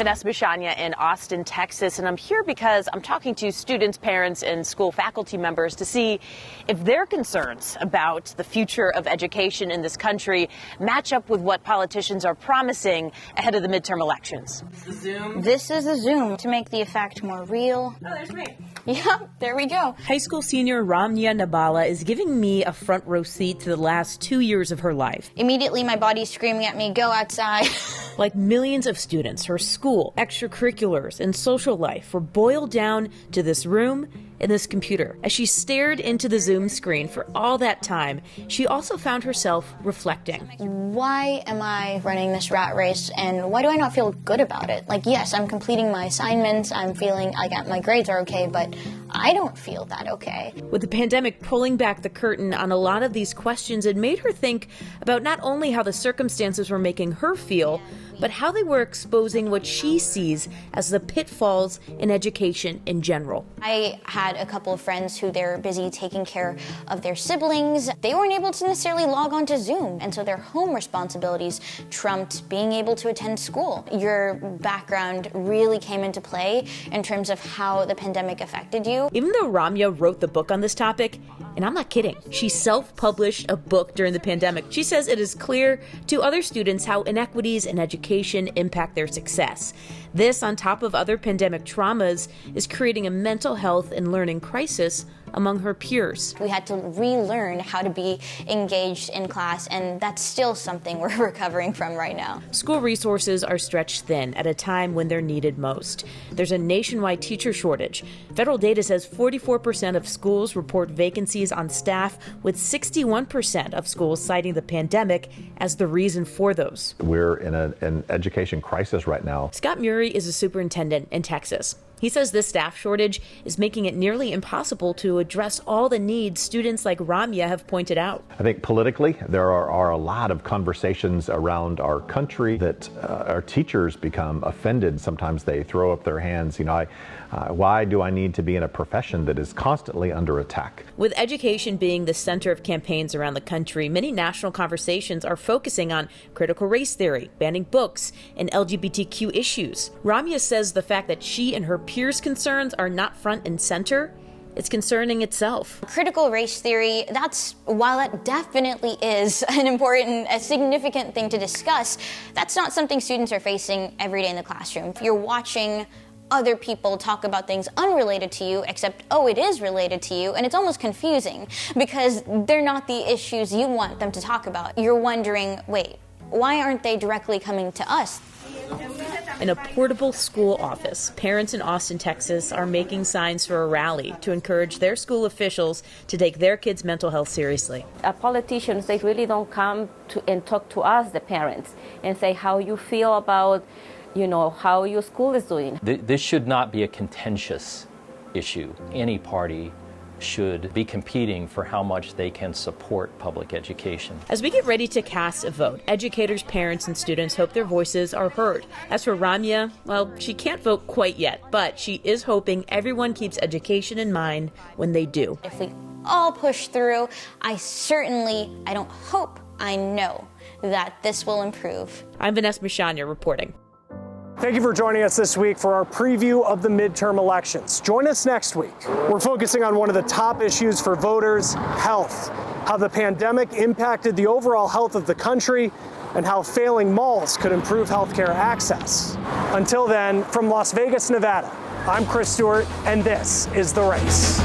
Vanessa Bushanya in Austin, Texas, and I'm here because I'm talking to students, parents, and school faculty members to see if their concerns about the future of education in this country match up with what politicians are promising ahead of the midterm elections. This is the Zoom to make the effect more real. Oh, there's me. Yeah, there we go. High school senior Ramya Nabala is giving me a front row seat to the last 2 years of her life. Immediately, my body's screaming at me, go outside. Like millions of students, her school, extracurriculars, and social life were boiled down to this room and this computer. As she stared into the Zoom screen for all that time, she also found herself reflecting. Why am I running this rat race, and why do I not feel good about it? Like, yes, I'm completing my assignments, I'm feeling like my grades are okay, but I don't feel that okay. With the pandemic pulling back the curtain on a lot of these questions, it made her think about not only how the circumstances were making her feel, but how they were exposing what she sees as the pitfalls in education in general. I had a couple of friends who they're busy taking care of their siblings. They weren't able to necessarily log on to Zoom, and so their home responsibilities trumped being able to attend school. Your background really came into play in terms of how the pandemic affected you. Even though Ramya wrote the book on this topic, and I'm not kidding, she self-published a book during the pandemic. She says it is clear to other students how inequities in education impact their success. This, on top of other pandemic traumas, is creating a mental health and learning crisis among her peers. We had to relearn how to be engaged in class, and that's still something we're recovering from right now. School resources are stretched thin at a time when they're needed most. There's a nationwide teacher shortage. Federal data says 44% of schools report vacancies on staff, with 61% of schools citing the pandemic as the reason for those. We're in an education crisis right now. Scott Murray is a superintendent in Texas. He says this staff shortage is making it nearly impossible to address all the needs students like Ramya have pointed out. I think politically, there are a lot of conversations around our country that our teachers become offended. Sometimes they throw up their hands. Why do I need to be in a profession that is constantly under attack? With education being the center of campaigns around the country, many national conversations are focusing on critical race theory, banning books, and LGBTQ issues. Ramya says the fact that she and her peers' concerns are not front and center, it's concerning itself. Critical race theory, while it definitely is a significant thing to discuss, that's not something students are facing every day in the classroom. If you're watching other people talk about things unrelated to you, except, oh, it is related to you, and it's almost confusing because they're not the issues you want them to talk about. You're wondering, wait, why aren't they directly coming to us? In a portable school office, parents in Austin, Texas are making signs for a rally to encourage their school officials to take their kids' mental health seriously. Politicians, they really don't come and talk to us, the parents, and say how you feel about how your school is doing. This should not be a contentious issue. Any party should be competing for how much they can support public education. As we get ready to cast a vote, educators, parents, and students hope their voices are heard. As for Ramya, well, she can't vote quite yet, but she is hoping everyone keeps education in mind when they do. If we all push through, I don't hope, I know that this will improve. I'm Vanessa Bushanya reporting. Thank you for joining us this week for our preview of the midterm elections. Join us next week. We're focusing on one of the top issues for voters, health, how the pandemic impacted the overall health of the country, and how failing malls could improve healthcare access. Until then, from Las Vegas, Nevada, I'm Chris Stewart, and this is The Race.